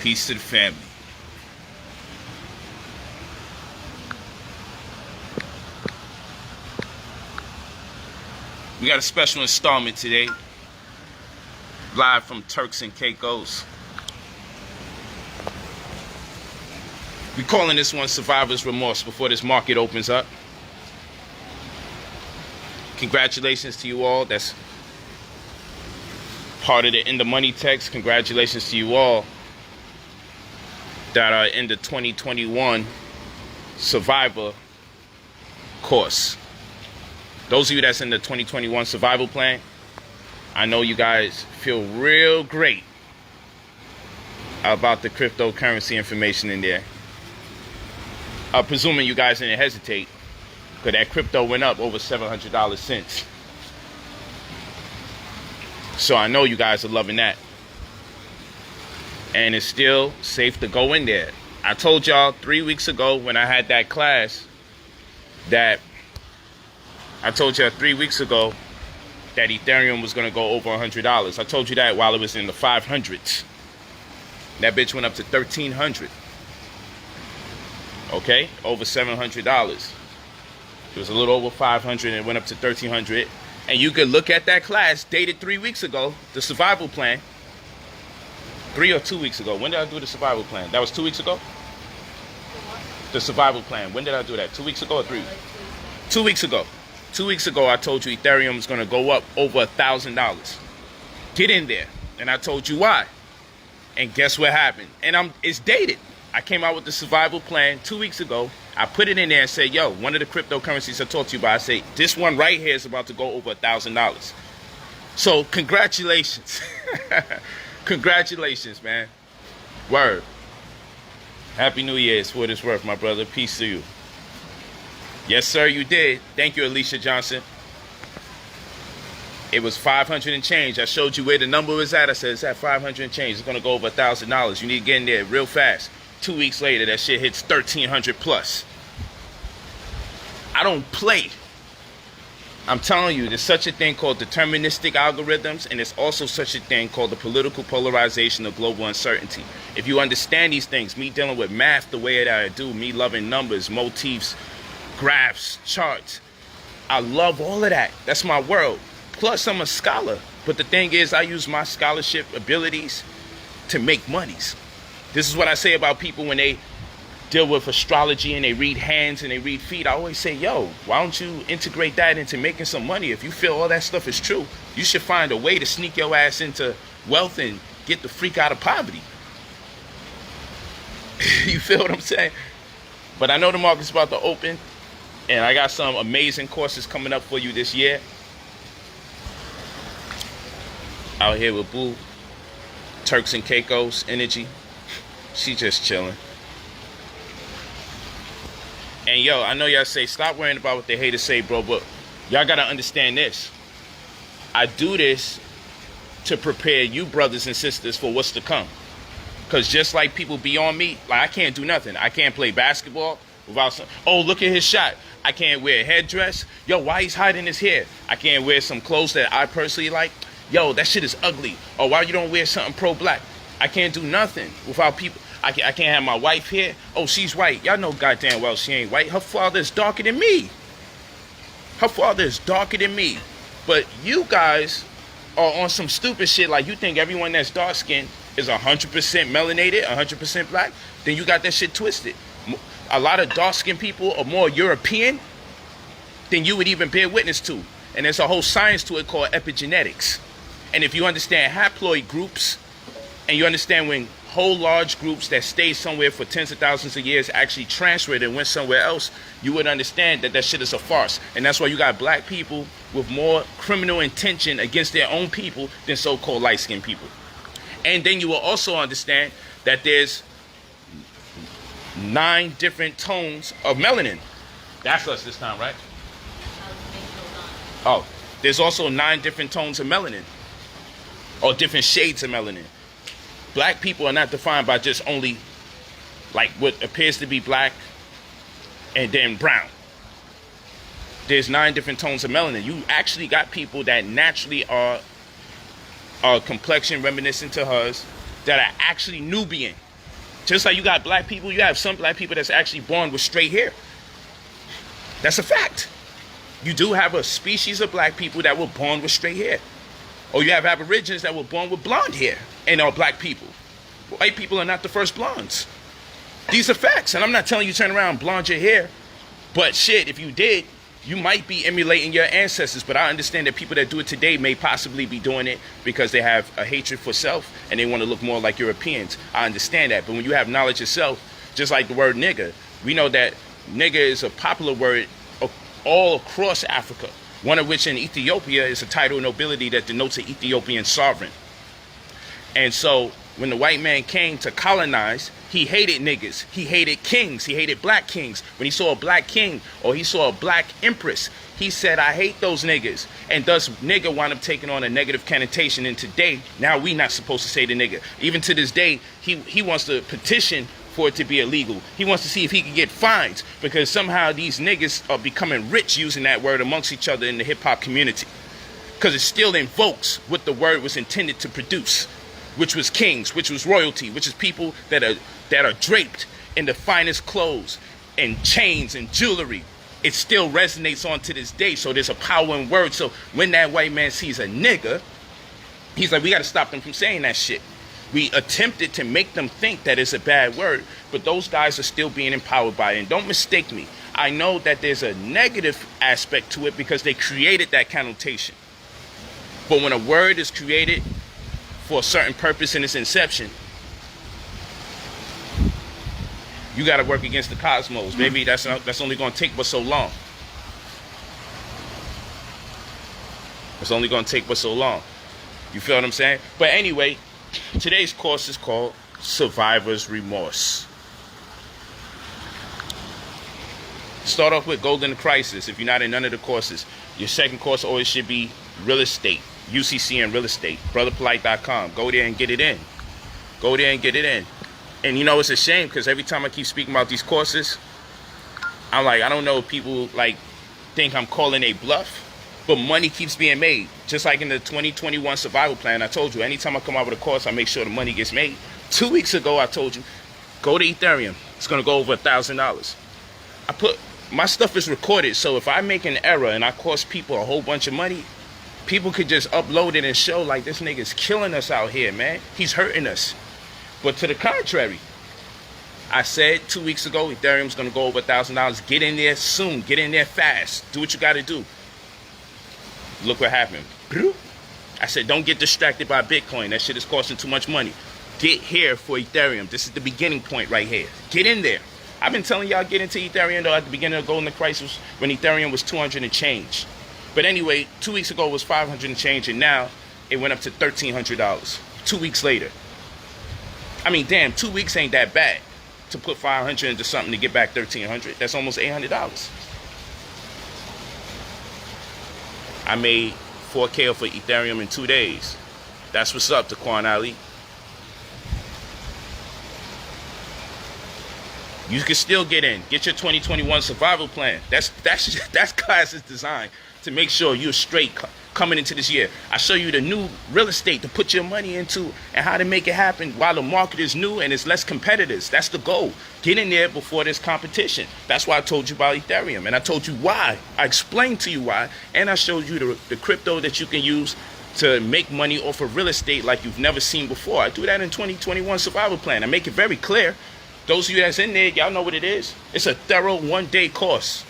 Peace to the family. We got a special installment today, live from Turks and Caicos. We're calling this one Survivor's Remorse before this market opens up. Congratulations to you all. That's part of the In the Money text. Congratulations to you all that are in the 2021 Survivor course. Those of you that's in the 2021 survival plan, I know you guys feel real great about the cryptocurrency information in there. Presuming you guys didn't hesitate, because that crypto went up over $700 since. So I know you guys are loving that. And it's still safe to go in there. I told y'all 3 weeks ago when I had that class that Ethereum was going to go over $100. I told you that while it was in the 500s. That bitch went up to $1,300. Okay? Over $700. It was a little over 500 and it went up to 1,300. And you could look at that class dated 3 weeks ago, the survival plan. 3 or 2 weeks ago. When did I do the survival plan? That was 2 weeks ago? The survival plan. When did I do that? 2 weeks ago or 3 weeks? 2 weeks ago. 2 weeks ago, I told you Ethereum is going to go up over $1,000. Get in there. And I told you why. And guess what happened? And it's dated. I came out with the survival plan 2 weeks ago. I put it in there and said, yo, one of the cryptocurrencies I talked to you about, I say, this one right here is about to go over $1,000. So congratulations. Congratulations, man. Word. Happy New Year. It's for what it's worth, my brother. Peace to you. Yes, sir, you did. Thank you, Alicia Johnson. It was 500 and change. I showed you where the number was at. I said, it's at 500 and change. It's going to go over $1,000. You need to get in there real fast. 2 weeks later, that shit hits 1,300 plus. I don't play. I'm telling you, there's such a thing called deterministic algorithms, and there's also such a thing called the political polarization of global uncertainty. If you understand these things, me dealing with math the way that I do, me loving numbers, motifs, graphs, charts, I love all of that. That's my world. Plus, I'm a scholar. But the thing is, I use my scholarship abilities to make monies. This is what I say about people when they deal with astrology and they read hands and they read feet. I always say, yo, why don't you integrate that into making some money? If you feel all that stuff is true, you should find a way to sneak your ass into wealth and get the freak out of poverty. You feel what I'm saying? But I know the market's about to open, and I got some amazing courses coming up for you this year. Out here with Boo, Turks and Caicos energy. She just chilling. And yo, I know y'all say, stop worrying about what they haters say, bro, but y'all gotta understand this. I do this to prepare you brothers and sisters for what's to come. Because just like people be on me, like I can't do nothing. I can't play basketball without some, oh, look at his shot. I can't wear a headdress. Yo, why he's hiding his hair? I can't wear some clothes that I personally like. Yo, that shit is ugly. Or why you don't wear something pro-black? I can't do nothing without people. I can't have my wife here. Oh, she's white. Y'all know goddamn well she ain't white. Her father is darker than me. Her father is darker than me. But you guys are on some stupid shit like you think everyone that's dark-skinned is 100% melanated, 100% black. Then you got that shit twisted. A lot of dark-skinned people are more European than you would even bear witness to. And there's a whole science to it called epigenetics. And if you understand haploid groups, and you understand when whole large groups that stayed somewhere for tens of thousands of years actually transferred and went somewhere else, you would understand that that shit is a farce. And that's why you got black people with more criminal intention against their own people than so-called light-skinned people. And then you will also understand that there's 9 different tones of melanin. That's us this time, right? Oh, there's also 9 different tones of melanin, or different shades of melanin. Black people are not defined by just only like what appears to be black and then brown. There's 9 different tones of melanin. You actually got people that naturally are complexion reminiscent to hers that are actually Nubian. Just like you got black people, you have some black people that's actually born with straight hair. That's a fact. You do have a species of black people that were born with straight hair. Or you have aborigines that were born with blonde hair and are black people. White people are not the first blondes. These are facts. And I'm not telling you to turn around and blonde your hair. But shit, if you did, you might be emulating your ancestors. But I understand that people that do it today may possibly be doing it because they have a hatred for self and they want to look more like Europeans. I understand that. But when you have knowledge of self, just like the word nigger, we know that nigger is a popular word all across Africa. One of which in Ethiopia is a title of nobility that denotes an Ethiopian sovereign. And so when the white man came to colonize, he hated niggas. He hated kings. He hated black kings. When he saw a black king or he saw a black empress, he said, I hate those niggas. And thus nigger wound up taking on a negative connotation. And today, now we not supposed to say the nigger. Even to this day, he wants to petition for it to be illegal. He wants to see if he can get fines because somehow these niggas are becoming rich using that word amongst each other in the hip-hop community. Because it still invokes what the word was intended to produce, which was kings, which was royalty, which is people that are draped in the finest clothes and chains and jewelry. It still resonates on to this day. So there's a power in words. So when that white man sees a nigga, he's like, we got to stop them from saying that shit. We attempted to make them think that it's a bad word, but those guys are still being empowered by it. And don't mistake me. I know that there's a negative aspect to it because they created that connotation. But when a word is created for a certain purpose in its inception, you got to work against the cosmos. Maybe that's only going to take but so long. It's only going to take but so long. You feel what I'm saying? But anyway, today's course is called Survivor's Remorse. Start off with Golden Crisis if you're not in none of the courses. Your second course always should be Real Estate, UCC and Real Estate, brotherpolight.com. Go there and get it in. Go there and get it in. And you know, it's a shame because every time I keep speaking about these courses, I'm like, I don't know if people like think I'm calling a bluff, but money keeps being made. Just like in the 2021 survival plan, I told you, anytime I come out with a course, I make sure the money gets made. 2 weeks ago, I told you, go to Ethereum. It's going to go over $1,000. My stuff is recorded, so if I make an error and I cost people a whole bunch of money, people could just upload it and show like this nigga's killing us out here, man. He's hurting us. But to the contrary, I said 2 weeks ago, Ethereum's going to go over $1,000. Get in there soon. Get in there fast. Do what you got to do. Look what happened. I said, don't get distracted by Bitcoin. That shit is costing too much money. Get here for Ethereum. This is the beginning point right here. Get in there. I've been telling y'all get into Ethereum though at the beginning of Golden Crisis when Ethereum was 200 and change. But anyway, 2 weeks ago it was 500 and change, and now it went up to $1,300. 2 weeks later. I mean, damn, 2 weeks ain't that bad to put 500 into something to get back 1,300. That's almost $800. I made 4K for Ethereum in 2 days. That's what's up to Quan Ali. You can still get in. Get your 2021 survival plan. That's class's design to make sure you're straight coming into this year. I show you the new real estate to put your money into and how to make it happen while the market is new and it's less competitors. That's the goal. Get in there before there's competition. That's why I told you about Ethereum, and I told you why. I explained to you why, and I showed you the crypto that you can use to make money off of real estate like you've never seen before. I do that in 2021 survival plan. I make it very clear. Those of you that's in there, y'all know what it is. It's a thorough one-day course.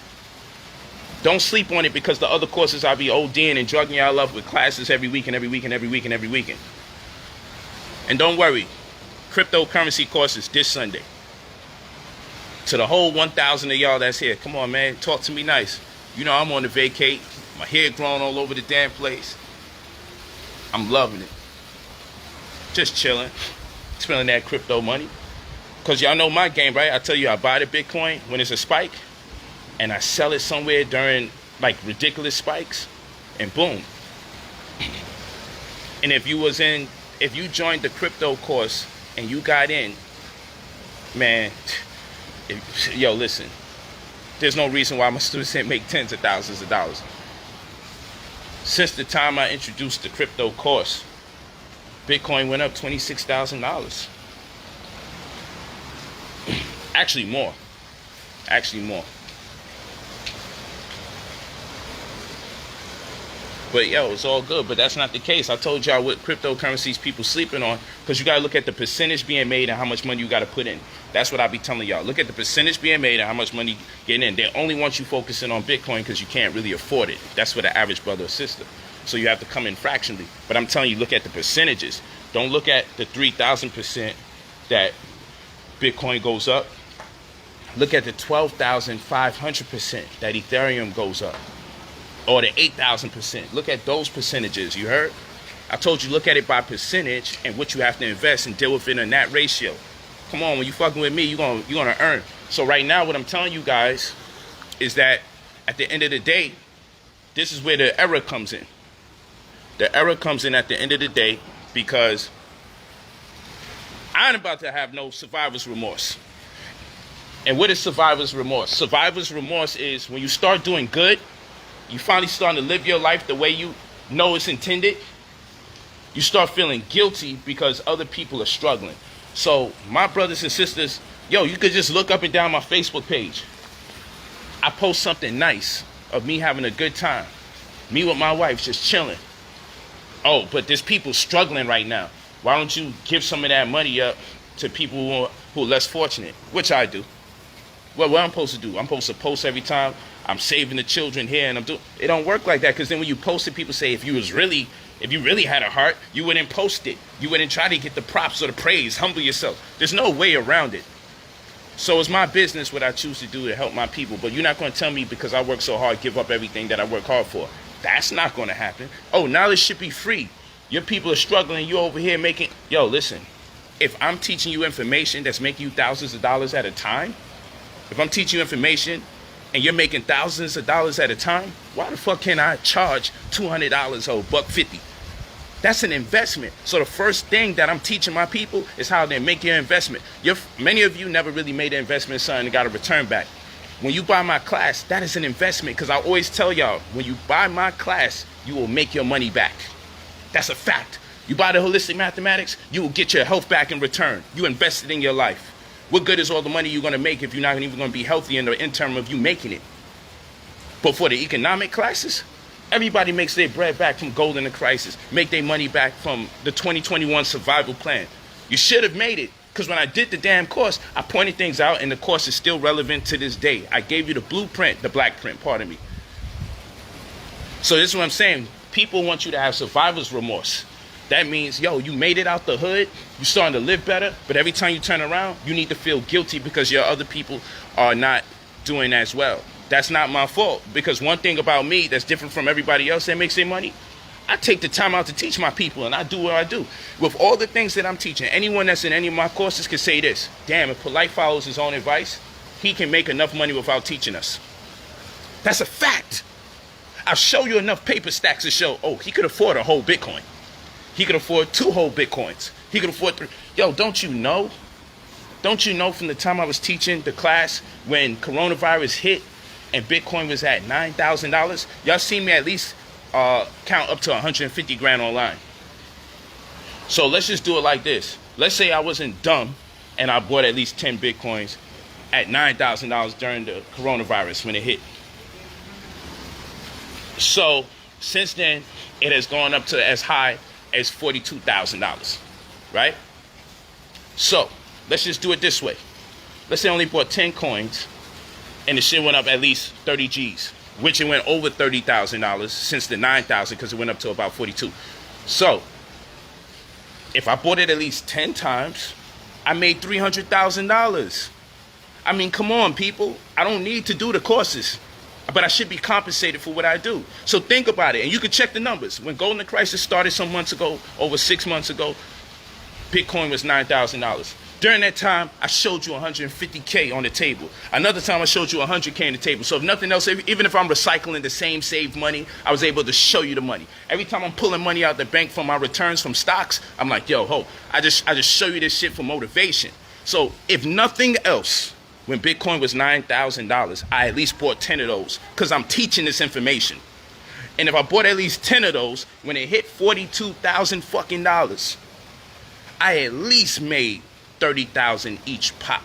Don't sleep on it because the other courses I'll be ODing and drugging y'all up with classes every week and every week and every week and every weekend. And don't worry, cryptocurrency courses this Sunday. To the whole 1,000 of y'all that's here, come on, man, talk to me nice. You know I'm on the vacate. My hair growing all over the damn place. I'm loving it. Just chilling. Spending that crypto money. Because y'all know my game, right? I tell you, I buy the Bitcoin when it's a spike, and I sell it somewhere during, like, ridiculous spikes, and boom. And if you joined the crypto course and you got in, man, yo, listen, there's no reason why my students didn't make tens of thousands of dollars. Since the time I introduced the crypto course, Bitcoin went up $26,000. Actually more. Actually more. But yo, it's all good. But that's not the case. I told y'all what cryptocurrencies people sleeping on, because you gotta look at the percentage being made and how much money you gotta put in. That's what I be telling y'all. Look at the percentage being made and how much money getting in. They only want you focusing on Bitcoin because you can't really afford it. That's for the average brother or sister. So you have to come in fractionally. But I'm telling you, look at the percentages. Don't look at the 3,000% that Bitcoin goes up. Look at the 12,500% that Ethereum goes up. Or the 8,000%. Look at those percentages, you heard? I told you, look at it by percentage and what you have to invest and deal with it in that ratio. Come on, when you fucking with me, you're gonna earn. So right now, what I'm telling you guys is that at the end of the day, this is where the error comes in. The error comes in at the end of the day because I ain't about to have no survivor's remorse. And what is survivor's remorse? Survivor's remorse is when you start doing good, you finally starting to live your life the way you know it's intended, you start feeling guilty because other people are struggling. So my brothers and sisters, yo, you could just look up and down my Facebook page. I post something nice of me having a good time. Me with my wife just chilling. Oh, but there's people struggling right now. Why don't you give some of that money up to people who are less fortunate? Which I do. Well, what I'm supposed to do? I'm supposed to post every time I'm saving the children here, and I'm doing. It don't work like that, because then when you post it, people say if you really had a heart, you wouldn't post it. You wouldn't try to get the props or the praise. Humble yourself. There's no way around it. So it's my business what I choose to do to help my people. But you're not going to tell me because I work so hard, give up everything that I work hard for. That's not going to happen. Oh, knowledge should be free. Your people are struggling. You over here making. Yo, listen. If I'm teaching you information that's making you thousands of dollars at a time, if I'm teaching you information and you're making thousands of dollars at a time, why the fuck can't I charge $200 or $150? That's an investment. So the first thing that I'm teaching my people is how they make your investment. Many of you never really made an investment in something and got a return back. When you buy my class, that is an investment, because I always tell y'all, when you buy my class, you will make your money back. That's a fact. You buy the holistic mathematics, you will get your health back in return. You invested in your life. What good is all the money you're going to make if you're not even going to be healthy in the interim of you making it? But for the economic classes, everybody makes their bread back from gold in the crisis, make their money back from the 2021 survival plan. You should have made it, because when I did the damn course, I pointed things out, and the course is still relevant to this day. I gave you the blueprint, the black print, pardon me. So this is what I'm saying. People want you to have survivor's remorse. That means, yo, you made it out the hood, you're starting to live better, but every time you turn around, you need to feel guilty because your other people are not doing as well. That's not my fault, because one thing about me that's different from everybody else that makes their money, I take the time out to teach my people, and I do what I do. With all the things that I'm teaching, anyone that's in any of my courses can say this: damn, if Polight follows his own advice, he can make enough money without teaching us. That's a fact. I'll show you enough paper stacks to show, oh, he could afford a whole Bitcoin. He could afford 2 whole Bitcoins. He could afford 3. Yo, don't you know? Don't you know from the time I was teaching the class when coronavirus hit and Bitcoin was at $9,000? Y'all seen me at least count up to 150 grand online. So let's just do it like this. Let's say I wasn't dumb and I bought at least 10 Bitcoins at $9,000 during the coronavirus when it hit. So since then, it has gone up to as high as $42,000, right? So let's just do it this way. Let's say I only bought 10 coins and the shit went up at least 30 G's, which it went over $30,000 since the 9,000 because it went up to about 42. So if I bought it at least 10 times, I made $300,000. I mean, come on, people. I don't need to do the courses, but I should be compensated for what I do. So think about it, and you can check the numbers. When gold in the crisis started some months ago, over 6 months ago, Bitcoin was $9,000. During that time, I showed you 150K on the table. Another time, I showed you 100K on the table. So if nothing else, even if I'm recycling the same saved money, I was able to show you the money. Every time I'm pulling money out the bank from my returns from stocks, I'm like, yo, ho, I just show you this shit for motivation. So if nothing else, when Bitcoin was $9,000, I at least bought 10 of those because I'm teaching this information. And if I bought at least 10 of those, when it hit $42,000 fucking dollars, I at least made $30,000 each pop.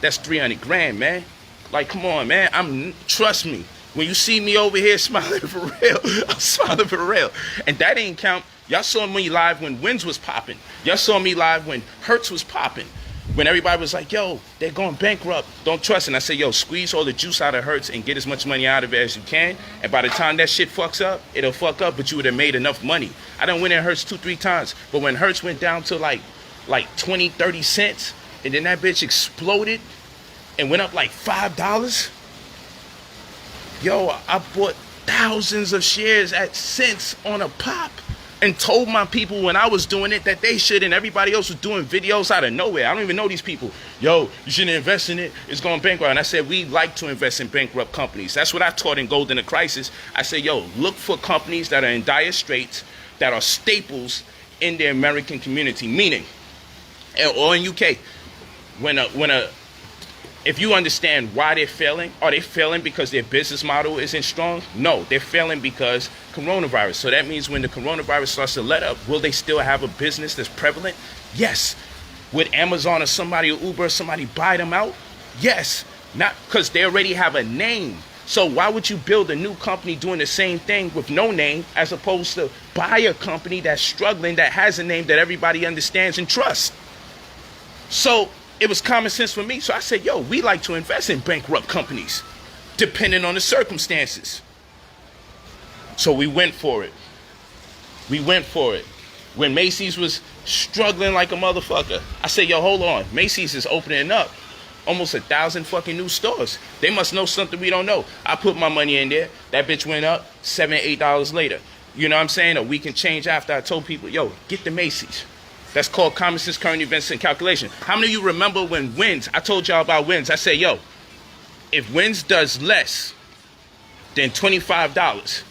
That's 300 grand, man. Like, come on, man. Trust me. When you see me over here smiling for real, I'm smiling for real. And that ain't count. Y'all saw me live when Wins was popping. Y'all saw me live when Hertz was popping. When everybody was like, yo, they're going bankrupt. Don't trust. And I said, yo, squeeze all the juice out of Hertz and get as much money out of it as you can. And by the time that shit fucks up, it'll fuck up, but you would have made enough money. I done went in Hertz 2-3 times. But when Hertz went down to like 20, 30 cents, and then that bitch exploded and went up like $5, yo, I bought thousands of shares at cents on a pop. And told my people when I was doing it that they should, and everybody else was doing videos out of nowhere. I don't even know these people. Yo, you shouldn't invest in it. It's going bankrupt. And I said, we like to invest in bankrupt companies. That's what I taught in Gold in the Crisis. I said, yo, look for companies that are in dire straits, that are staples in the American community. Meaning, or in UK, if you understand why they're failing, are they failing because their business model isn't strong? No, they're failing because coronavirus. So that means when the coronavirus starts to let up, will they still have a business that's prevalent? Yes. Would Amazon or somebody or Uber or somebody buy them out? Yes. Not because they already have a name. So why would you build a new company doing the same thing with no name as opposed to buy a company that's struggling, that has a name that everybody understands and trusts? So it was common sense for me. So I said, yo, we like to invest in bankrupt companies, depending on the circumstances. So we went for it. When Macy's was struggling like a motherfucker, I said, yo, hold on. Macy's is opening up almost 1,000 fucking new stores. They must know something we don't know. I put my money in there. That bitch went up $7, $8 later. You know what I'm saying? A week and change after I told people, yo, get the Macy's. That's called common sense, current events, and calculation. How many of you remember when Wins, I told y'all about Wins. I said, yo, if Wins does less than $25,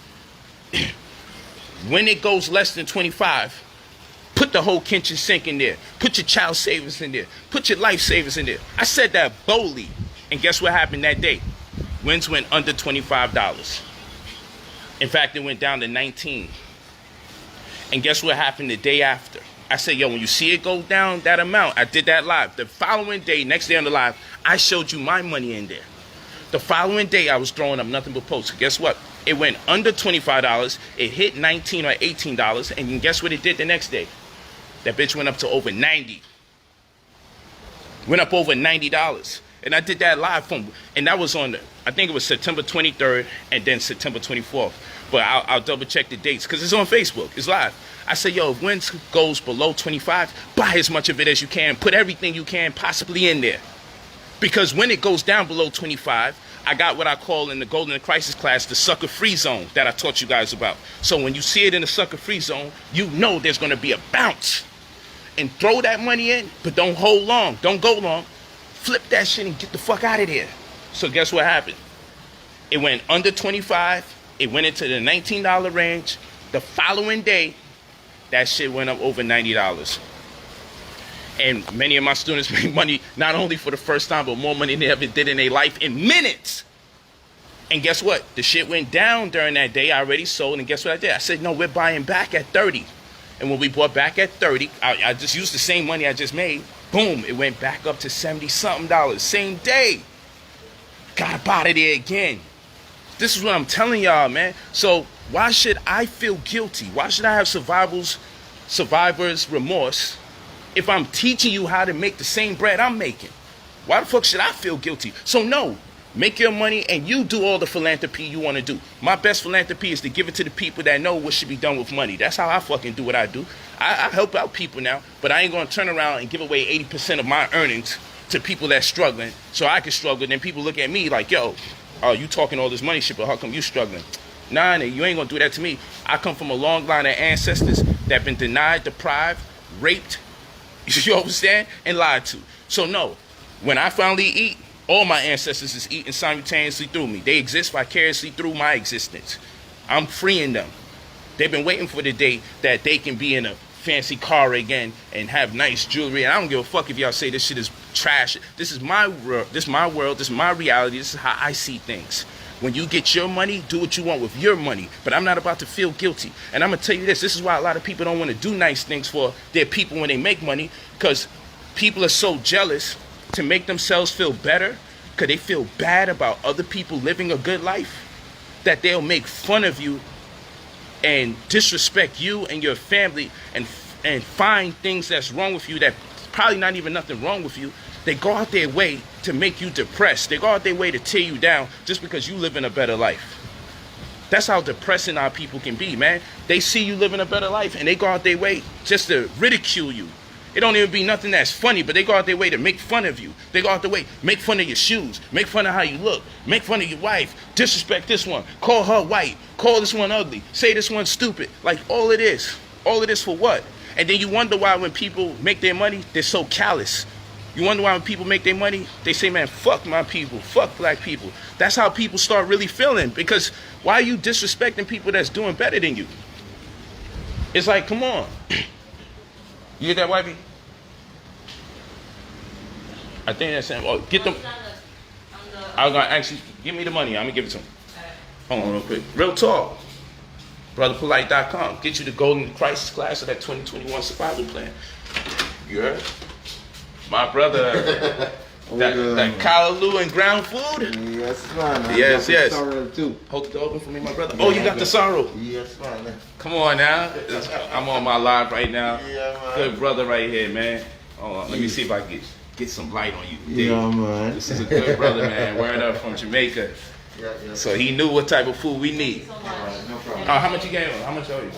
when it goes less than 25, put the whole kitchen sink in there. Put your child savings in there. Put your life savings in there. I said that boldly. And guess what happened that day? Wins went under $25. In fact, it went down to 19. And guess what happened the day after? I said, yo, when you see it go down that amount, I did that live. The following day, next day on the live, I showed you my money in there. The following day, I was throwing up nothing but posts. Guess what? It went under $25. It hit $19 or $18. And guess what it did the next day? That bitch went up to over 90. Went up over $90. And I did that live and that was on, I think it was September 23rd and then September 24th. But I'll double check the dates because it's on Facebook. It's live. I said, yo, if Wins goes below 25, buy as much of it as you can. Put everything you can possibly in there. Because when it goes down below 25, I got what I call in the Gold in the Crisis class, the sucker free zone that I taught you guys about. So when you see it in the sucker free zone, you know there's going to be a bounce. And throw that money in, but don't hold long. Don't go long. Flip that shit and get the fuck out of there. So guess what happened? It went under 25. It went into the $19 range. The following day, that shit went up over $90. And many of my students made money not only for the first time, but more money than they ever did in their life in minutes. And guess what? The shit went down during that day. I already sold. And guess what I did? I said, no, we're buying back at 30. And when we bought back at 30, I just used the same money I just made. Boom, it went back up to 70-something. Same day. Got up out of there again. This is what I'm telling y'all, man. So why should I feel guilty? Why should I have survivor's remorse if I'm teaching you how to make the same bread I'm making? Why the fuck should I feel guilty? So no, make your money and you do all the philanthropy you want to do. My best philanthropy is to give it to the people that know what should be done with money. That's how I fucking do what I do. I help out people now, but I ain't going to turn around and give away 80% of my earnings to people that's struggling so I can struggle. Then people look at me like, yo, oh, you talking all this money shit, but how come you struggling? Nah, you ain't gonna do that to me. I come from a long line of ancestors that have been denied, deprived, raped, you understand, and lied to. So no, when I finally eat, all my ancestors is eating simultaneously through me. They exist vicariously through my existence. I'm freeing them. They've been waiting for the day that they can be in a fancy car again and have nice jewelry. And I don't give a fuck if y'all say this shit is trash. This is my world. This is my world. This is my reality. This is how I see things. When you get your money, do what you want with your money. But I'm not about to feel guilty. And I'm going to tell you this. This is why a lot of people don't want to do nice things for their people when they make money. Because people are so jealous to make themselves feel better, because they feel bad about other people living a good life, that they'll make fun of you and disrespect you and your family and find things that's wrong with you that probably not even nothing wrong with you. They go out their way to make you depressed. They go out their way to tear you down just because you live in a better life. That's how depressing our people can be, man. They see you living a better life and they go out their way just to ridicule you. It don't even be nothing that's funny, but they go out their way to make fun of you. They go out their way, make fun of your shoes, make fun of how you look, make fun of your wife, disrespect this one, call her white, call this one ugly, say this one stupid. Like all it is for what? And then you wonder why when people make their money, they're so callous. You wonder why when people make their money, they say, man, fuck my people, fuck black people. That's how people start really feeling, because why are you disrespecting people that's doing better than you? It's like, come on. You get that, wifey? I think that's him. Oh, get them. I was going to ask you, give me the money. I'm going to give it to him. Hold on real quick. Real talk. BrotherPolight.com. Get you the Golden Crisis class of that 2021 survival plan. You heard? My brother, that callaloo and ground food? Yes, man. Yes. Sorrow too. Hold the door open for me, my brother. Oh, you got the sorrow. Yes, man. Come on now. I'm on my live right now. Yeah, man. Good brother right here, man. Hold on. Let me see if I can get some light on you. Yeah, man. This is a good brother, man. Word up from Jamaica. Yeah. So he knew what type of food we need. No problem. How much you gave him? How much are you?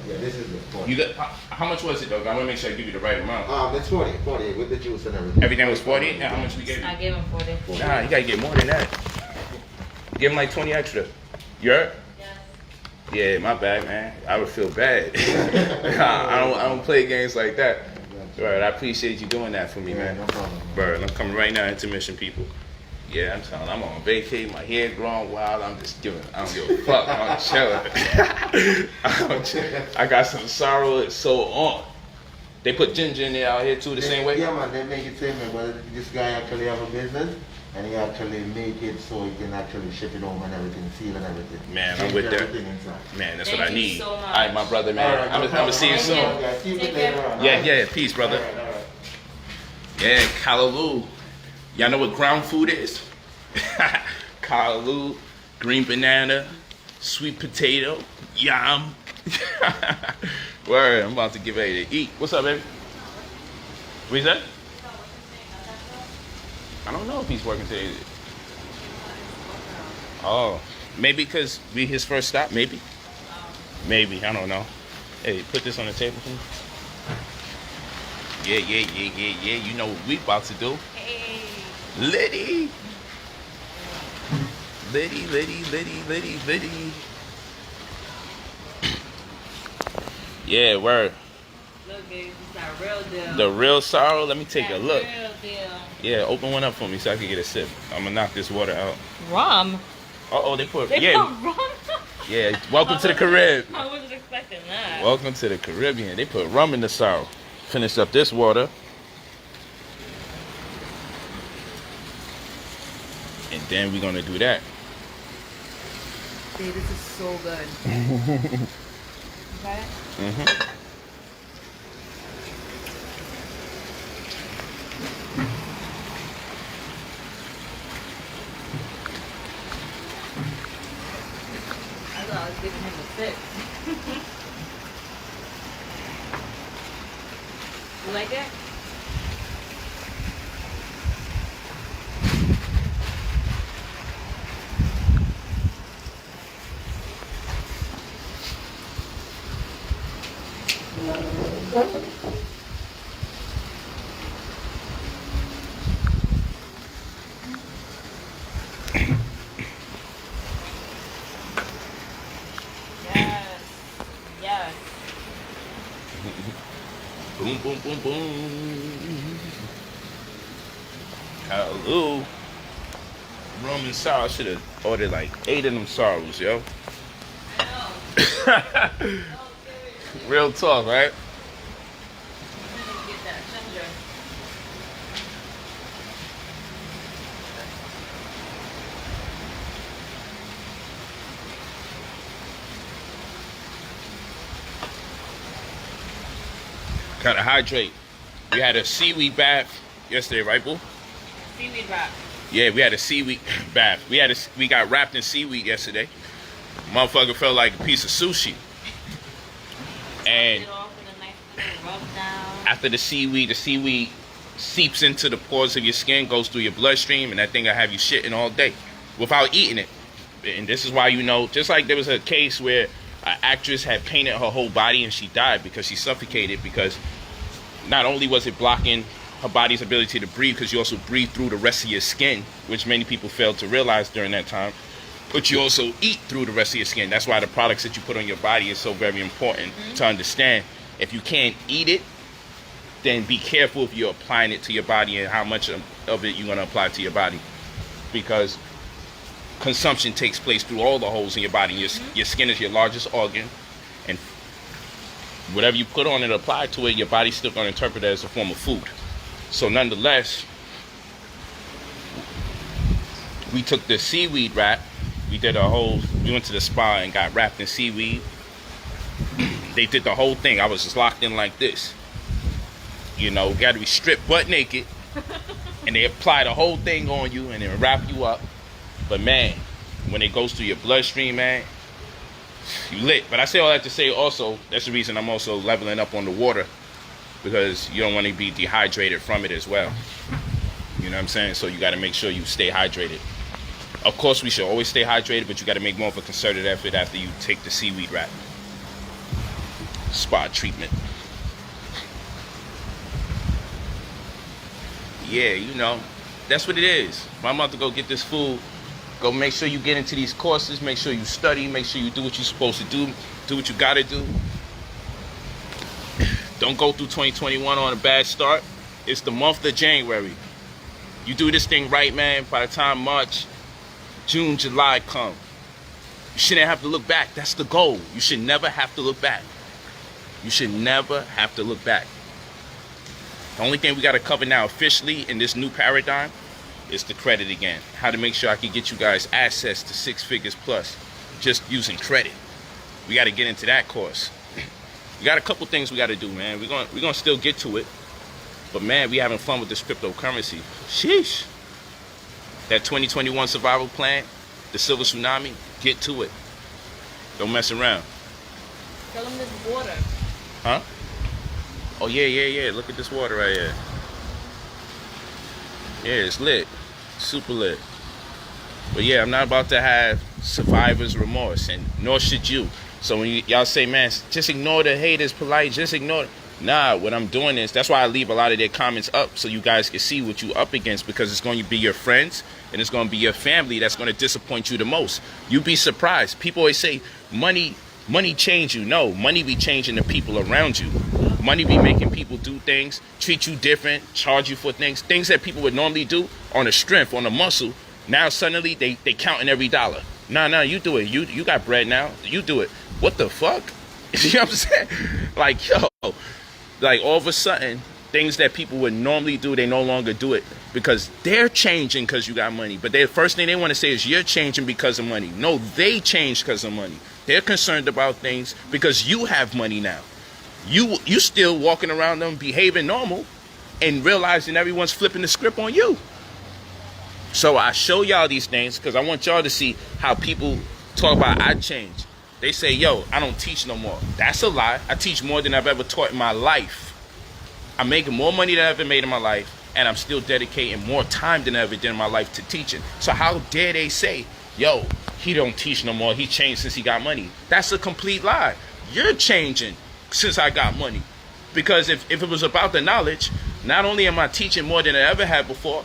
Yeah, this is the 40. You got how much was it though? I want to make sure I give you the right amount. It's 40 with the juice and everything. Everything was 40. And how much we gave you? I gave him 40. Nah, you gotta get more than that. Give him like 20 extra. You heard? Yes. Yeah, my bad, man. I would feel bad. I don't play games like that. Right, I appreciate you doing that for me, man. No problem. Bird, I'm coming right now, intermission people. Yeah, I'm telling you, I'm on vacation, my hair growing wild, I don't give a fuck, I'm chilling. I got some sorrow, it's so on. They put ginger in there out here too, the same way? Yeah, man, they make it same way, but this guy actually have a business, and he actually make it so he can actually ship it home and everything, seal and everything. Man, I'm with that. Everything inside. Man, that's Thank what I you need. so much. All right, my brother, man. All right, I'm gonna see you soon. Yeah, see you later on. Yeah, peace, brother. All right. Yeah, callaloo. Y'all know what ground food is? Callaloo, green banana, sweet potato, yam. Word, I'm about to get ready to eat. What's up, baby? What you said? I don't know if he's working today. Oh, maybe because we his first stop, maybe. Maybe, I don't know. Hey, put this on the table for me. Yeah. You know what we about to do. Hey. Liddy. Yeah, word. Look, baby, it's our real deal. The real sorrow. Let me take a look. Real deal. Yeah, open one up for me so I can get a sip. I'm gonna knock this water out. Rum? They put They yeah. put rum? Yeah, welcome to the Caribbean. I wasn't expecting that. Welcome to the Caribbean. They put rum in the sorrow. Finish up this water. And then we're gonna do that. Babe, this is so good. Got it? Mm-hmm. I thought I was giving him a sip. You like it? Yes. Boom, boom, boom, boom. Hello. Rum and sour. I should have ordered like 8 of them sorrows, yo. I know. Real talk, right? Get that ginger. Gotta hydrate. We had a seaweed bath yesterday, right, boo? Seaweed wrap. Yeah, we had a seaweed bath. We got wrapped in seaweed yesterday. Motherfucker felt like a piece of sushi. And It off with a nice little rub down. after the seaweed seeps into the pores of your skin, goes through your bloodstream, and that thing will have you shitting all day without eating it. And this is why, you know, just like there was a case where an actress had painted her whole body and she died because she suffocated, because not only was it blocking her body's ability to breathe, because you also breathe through the rest of your skin, which many people failed to realize during that time, but you also eat through the rest of your skin. That's why the products that you put on your body is so very important to understand. If you can't eat it, then be careful if you're applying it to your body and how much of it you're going to apply to your body, because consumption takes place through all the holes in your body. Your skin is your largest organ, and whatever you put on it, apply to it, your body's still going to interpret it as a form of food. So nonetheless, we took the seaweed wrap. We went to the spa and got wrapped in seaweed. They did the whole thing. I was just locked in like this. You know, got to be stripped butt naked. And they apply the whole thing on you and then wrap you up. But man, when it goes through your bloodstream, man, you lit. But I say all that to say also, that's the reason I'm also leveling up on the water, because you don't want to be dehydrated from it as well. You know what I'm saying? So you got to make sure you stay hydrated. Of course, we should always stay hydrated, but you got to make more of a concerted effort after you take the seaweed wrap. Spa treatment. Yeah, you know, that's what it is. I'm about to go get this food. Go make sure you get into these courses. Make sure you study. Make sure you do what you're supposed to do. Do what you got to do. Don't go through 2021 on a bad start. It's the month of January. You do this thing right, man. By the time March, June, July come, you shouldn't have to look back. That's the goal. You should never have to look back. You should never have to look back. The only thing we got to cover now officially in this new paradigm is the credit again. How to make sure I can get you guys access to 6 figures plus just using credit. We got to get into that course. We got a couple things we got to do, man. We're gonna still get to it. But man, we having fun with this cryptocurrency. Sheesh. That 2021 survival plan, the silver tsunami, get to it. Don't mess around. Tell them this water. Huh? Oh, yeah. Look at this water right here. Yeah, it's lit. Super lit. But yeah, I'm not about to have survivor's remorse, and nor should you. So when y'all say, man, just ignore the haters, Polight, just ignore it. Nah, what I'm doing is, that's why I leave a lot of their comments up, so you guys can see what you up against, because it's going to be your friends and it's going to be your family that's going to disappoint you the most. You'd be surprised. People always say, money change you. No, money be changing the people around you. Money be making people do things, treat you different, charge you for things that people would normally do on a strength, on a muscle. Now suddenly they counting every dollar. Nah, you do it. You got bread now. You do it. What the fuck? You know what I'm saying? Like, yo, like all of a sudden, things that people would normally do, they no longer do it because they're changing because you got money. But the first thing they want to say is you're changing because of money. No, they changed because of money. They're concerned about things because you have money now. You still walking around them behaving normal and realizing everyone's flipping the script on you. So I show y'all these things because I want y'all to see how people talk about I change. They say, yo, I don't teach no more. That's a lie. I teach more than I've ever taught in my life. I'm making more money than I've ever made in my life, and I'm still dedicating more time than I ever did in my life to teaching. So how dare they say, yo, he don't teach no more. He changed since he got money. That's a complete lie. You're changing since I got money. Because if it was about the knowledge, not only am I teaching more than I ever had before,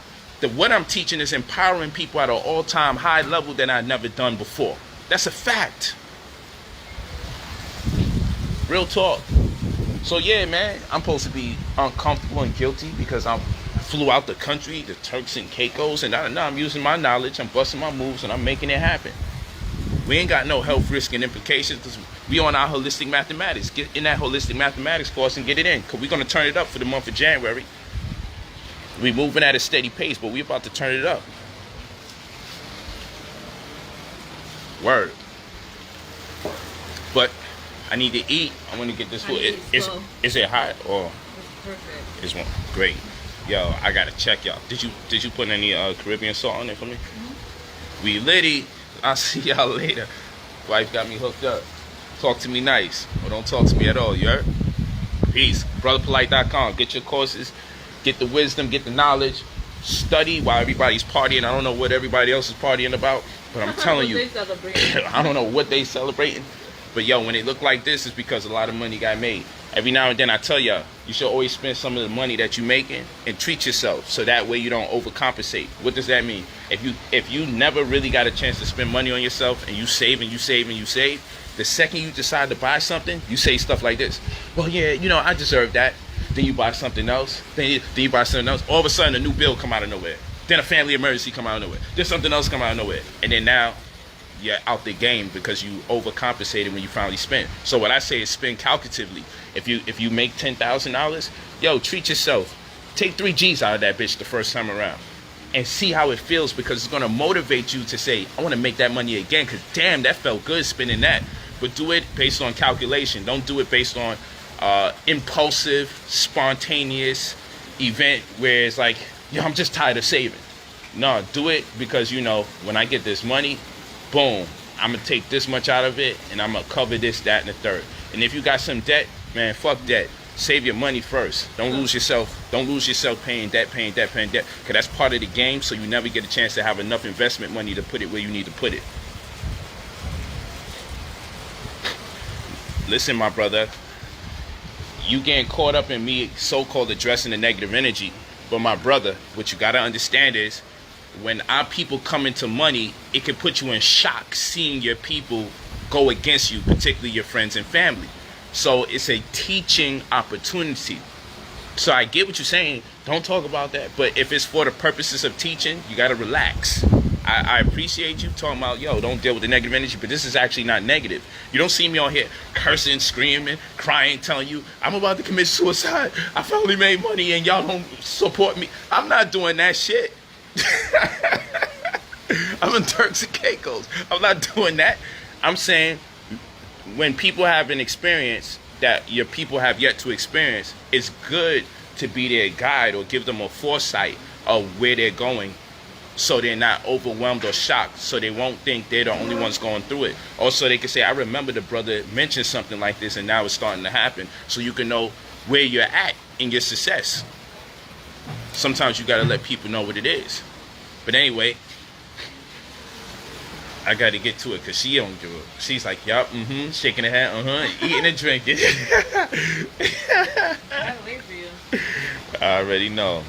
what I'm teaching is empowering people at an all-time high level that I've never done before. That's a fact. Real talk. So yeah, man, I'm supposed to be uncomfortable and guilty because I flew out the country, the Turks and Caicos, and now I'm using my knowledge, I'm busting my moves, and I'm making it happen. We ain't got no health risk and implications because we on our holistic mathematics. Get in that holistic mathematics course and get it in, because we're going to turn it up for the month of January. We moving at a steady pace, but we about to turn it up. Word. But I need to eat. I want to get this food. Is it hot or? It's Perfect. It's one great. Yo, I gotta check y'all. Did you put any Caribbean salt on it for me? We litty. I'll see y'all later. Wife got me hooked up. Talk to me nice, or don't talk to me at all. You heard? Peace. BrotherPolight.com. Get your courses, get the wisdom, get the knowledge. Study while everybody's partying. I don't know what everybody else is partying about, but I'm telling you, I don't know what they celebrating. But yo, when it look like this, it's because a lot of money got made. Every now and then I tell y'all, you should always spend some of the money that you making and treat yourself, so that way you don't overcompensate. What does that mean? If you never really got a chance to spend money on yourself, and you save and you save and you save, the second you decide to buy something, you say stuff like this: well, yeah, you know, I deserve that. Then you buy something else. Then you buy something else. All of a sudden, a new bill come out of nowhere. Then a family emergency come out of nowhere. Then something else come out of nowhere. And then now you're out the game because you overcompensated when you finally spent. So what I say is spend calculatively. If you make $10,000, yo, treat yourself. Take 3 G's out of that bitch the first time around, and see how it feels, because it's gonna motivate you to say, I want to make that money again, because damn, that felt good spending that. But do it based on calculation. Don't do it based on impulsive, spontaneous event where it's like, yo, I'm just tired of saving. No, do it because you know, when I get this money, boom, I'm gonna take this much out of it and I'm gonna cover this, that, and the third. And if you got some debt, man, fuck debt. Save your money first. Don't lose yourself. Don't lose yourself paying debt. Because that's part of the game, so you never get a chance to have enough investment money to put it where you need to put it. Listen, my brother, you getting caught up in me so-called addressing the negative energy. But my brother, what you got to understand is, when our people come into money, it can put you in shock seeing your people go against you, particularly your friends and family. So it's a teaching opportunity. So I get what you're saying. Don't talk about that. But if it's for the purposes of teaching, you got to relax. I appreciate you talking about, yo, don't deal with the negative energy, but this is actually not negative. You don't see me on here cursing, screaming, crying, telling you I'm about to commit suicide. I finally made money and y'all don't support me. I'm not doing that shit. I'm in Turks and Caicos. I'm not doing that. I'm saying, when people have an experience that your people have yet to experience, it's good to be their guide or give them a foresight of where they're going, so they're not overwhelmed or shocked, so they won't think they're the only ones going through it. Also, they can say, I remember the brother mentioned something like this and now it's starting to happen, so you can know where you're at in your success. Sometimes you got to let people know what it is. But anyway, I got to get to it because she don't do it. She's like, yup, shaking her head, eating and drinking. I'll wait for you. I already know.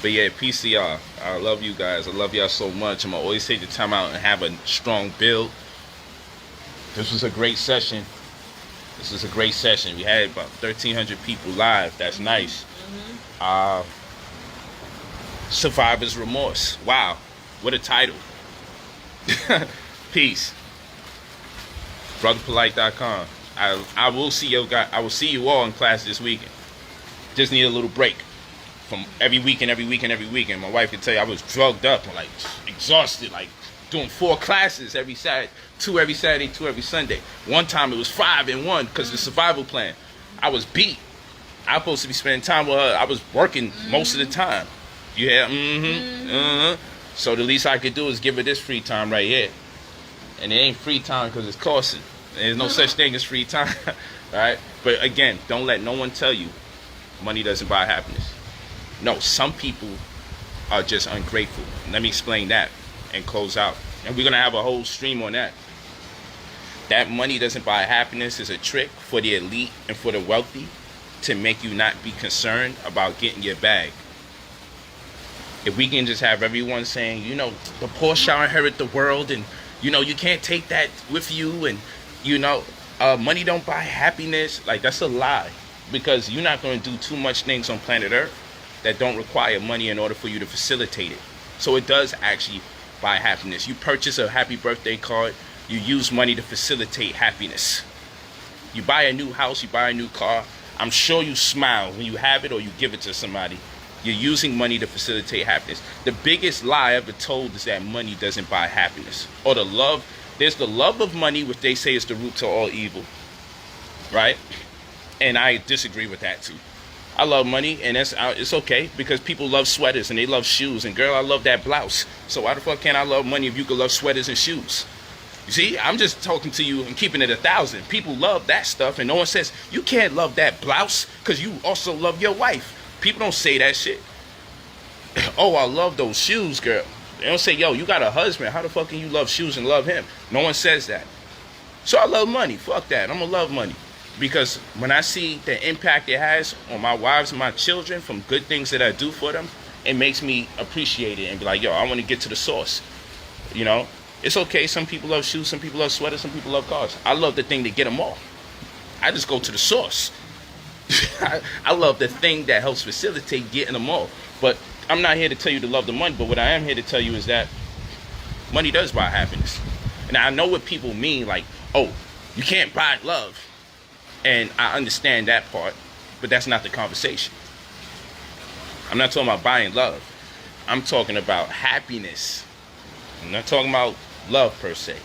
But yeah, peace to y'all. I love you guys. I love y'all so much. I'm going to always take the time out and have a strong build. This was a great session. We had about 1,300 people live. That's nice. Survivor's Remorse. Wow. What a title. Peace. BrotherPolight.com. I will see you guys. I will see you all in class this weekend. Just need a little break from every weekend. My wife can tell you I was drugged up and like exhausted, like doing 4 classes every Saturday, 2 every Saturday, 2 every Sunday. One time it was 5 in 1 because the survival plan. I was beat. I was supposed to be spending time with her. I was working most of the time. You hear? So the least I could do is give her this free time right here. And it ain't free time because it's costing. There's no such thing as free time. Alright? But again, don't let no one tell you money doesn't buy happiness. No, some people are just ungrateful. Let me explain that and close out. And we're going to have a whole stream on that. That money doesn't buy happiness is a trick for the elite and for the wealthy to make you not be concerned about getting your bag. If we can just have everyone saying, you know, the poor shall inherit the world, and, you know, you can't take that with you, and, you know, money don't buy happiness, like, that's a lie. Because you're not going to do too much things on planet Earth that don't require money in order for you to facilitate it. So it does actually buy happiness. You purchase a happy birthday card, you use money to facilitate happiness. You buy a new house, you buy a new car, I'm sure you smile when you have it or you give it to somebody. You're using money to facilitate happiness. The biggest lie ever told is that money doesn't buy happiness. Or the love. There's the love of money, which they say is the root to all evil. Right? And I disagree with that too. I love money, and it's okay because people love sweaters and they love shoes. And girl, I love that blouse. So why the fuck can't I love money if you could love sweaters and shoes? You see, I'm just talking to you and keeping it 1,000. People love that stuff, and no one says you can't love that blouse because you also love your wife. People don't say that shit. Oh, I love those shoes, girl. They don't say, yo, you got a husband. How the fuck can you love shoes and love him? No one says that. So I love money. Fuck that. I'm gonna love money. Because when I see the impact it has on my wives and my children from good things that I do for them, it makes me appreciate it and be like, yo, I want to get to the source. You know, it's okay. Some people love shoes, some people love sweaters, some people love cars. I love the thing to get them all. I just go to the source. I love the thing that helps facilitate getting them all. But I'm not here to tell you to love the money, but what I am here to tell you is that money does buy happiness. And I know what people mean, like, oh, you can't buy love. And I understand that part, but that's not the conversation. I'm not talking about buying love. I'm talking about happiness. I'm not talking about love per se.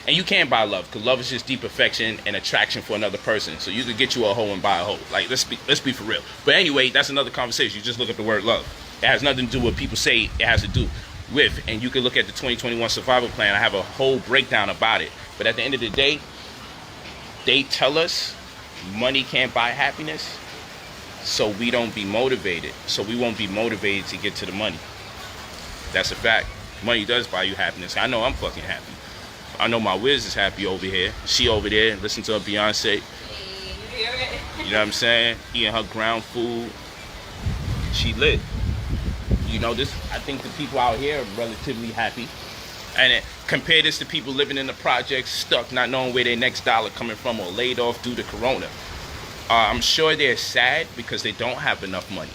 And you can't buy love, because love is just deep affection and attraction for another person. So you could get you a hoe and buy a hoe. Like, let's be for real. But anyway, that's another conversation. You just look at the word love. It has nothing to do with what people say it has to do with. And you can look at the 2021 survival plan. I have a whole breakdown about it. But at the end of the day, they tell us money can't buy happiness, so we don't be motivated. So we won't be motivated to get to the money. That's a fact. Money does buy you happiness. I know I'm fucking happy. I know my Wiz is happy over here. She over there, listen to her Beyonce. You know what I'm saying? Eating her ground food. She lit. You know, this. I think the people out here are relatively happy. And compare this to people living in the projects, stuck, not knowing where their next dollar coming from, or laid off due to corona. I'm sure they're sad because they don't have enough money.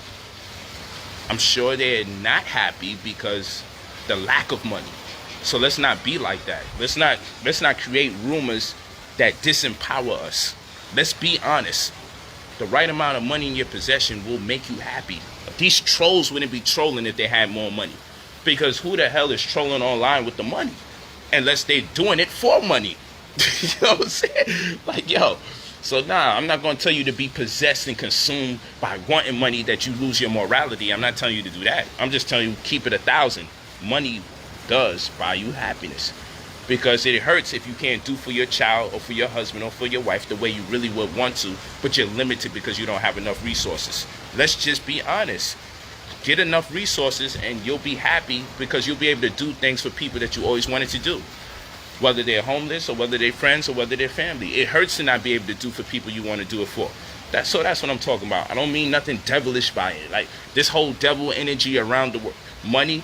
I'm sure they're not happy because the lack of money. So let's not be like that. Let's not create rumors that disempower us. Let's be honest. The right amount of money in your possession will make you happy. These trolls wouldn't be trolling if they had more money. Because who the hell is trolling online with the money? Unless they're doing it for money. You know what I'm saying? Like, yo. So, nah, I'm not going to tell you to be possessed and consumed by wanting money that you lose your morality. I'm not telling you to do that. I'm just telling you, keep it 1,000. Money does buy you happiness. Because it hurts if you can't do for your child or for your husband or for your wife the way you really would want to, but you're limited because you don't have enough resources. Let's just be honest. Get enough resources and you'll be happy because you'll be able to do things for people that you always wanted to do. Whether they're homeless or whether they're friends or whether they're family. It hurts to not be able to do for people you want to do it for. That's what I'm talking about. I don't mean nothing devilish by it. Like, this whole devil energy around the world. Money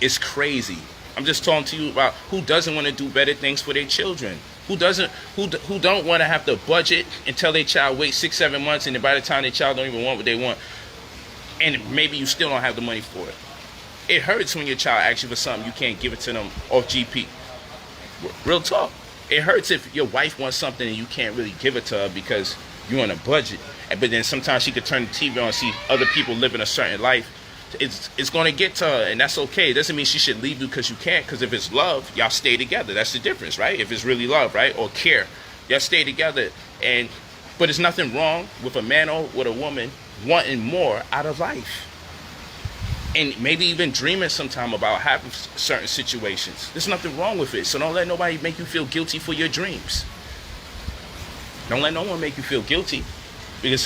is crazy. I'm just talking to you about who doesn't want to do better things for their children. Who don't want to have to budget and tell their child wait 6-7 months, and then by the time their child don't even want what they want. And maybe you still don't have the money for it. It hurts when your child asks you for something, you can't give it to them off GP. Real talk. It hurts if your wife wants something and you can't really give it to her because you're on a budget. But then sometimes she could turn the TV on and see other people living a certain life. It's going to get to her, and that's okay. It doesn't mean she should leave you because you can't. Because if it's love, y'all stay together. That's the difference, right? If it's really love, right? Or care, y'all stay together. But there's nothing wrong with a man or with a woman wanting more out of life. And maybe even dreaming sometime about having certain situations. There's nothing wrong with it. So don't let nobody make you feel guilty for your dreams. Don't let no one make you feel guilty. Because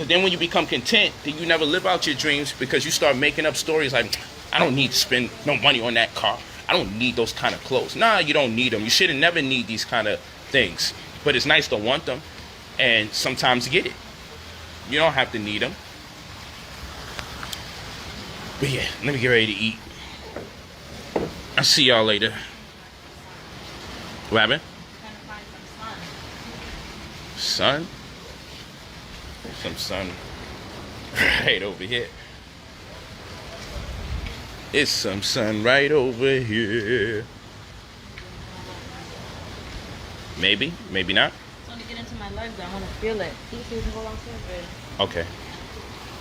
then when you become content, then you never live out your dreams because you start making up stories like, I don't need to spend no money on that car. I don't need those kind of clothes. Nah, you don't need them. You shouldn't never need these kind of things. But it's nice to want them and sometimes get it. You don't have to need them. But yeah, let me get ready to eat. I'll see y'all later. What happened? Trying to find some Sun? Some sun right over here. It's some sun right over here. Maybe, maybe not. It's only get into my legs. I want to feel it. Peace and go downstairs. Okay.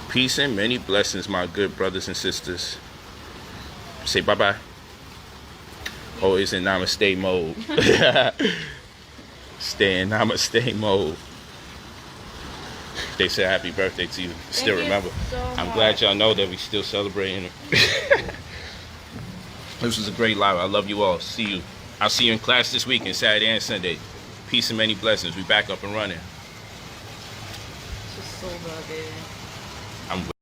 Peace and many blessings, my good brothers and sisters. Say bye-bye. Always in namaste mode. Stay in namaste mode. They said happy birthday to you. Still you remember. so I'm much. glad y'all know that we still celebrating. This was a great live. I love you all. See you. I'll see you in class this weekend, Saturday and Sunday. Peace and many blessings. We back up and running. This is so good, baby. I'm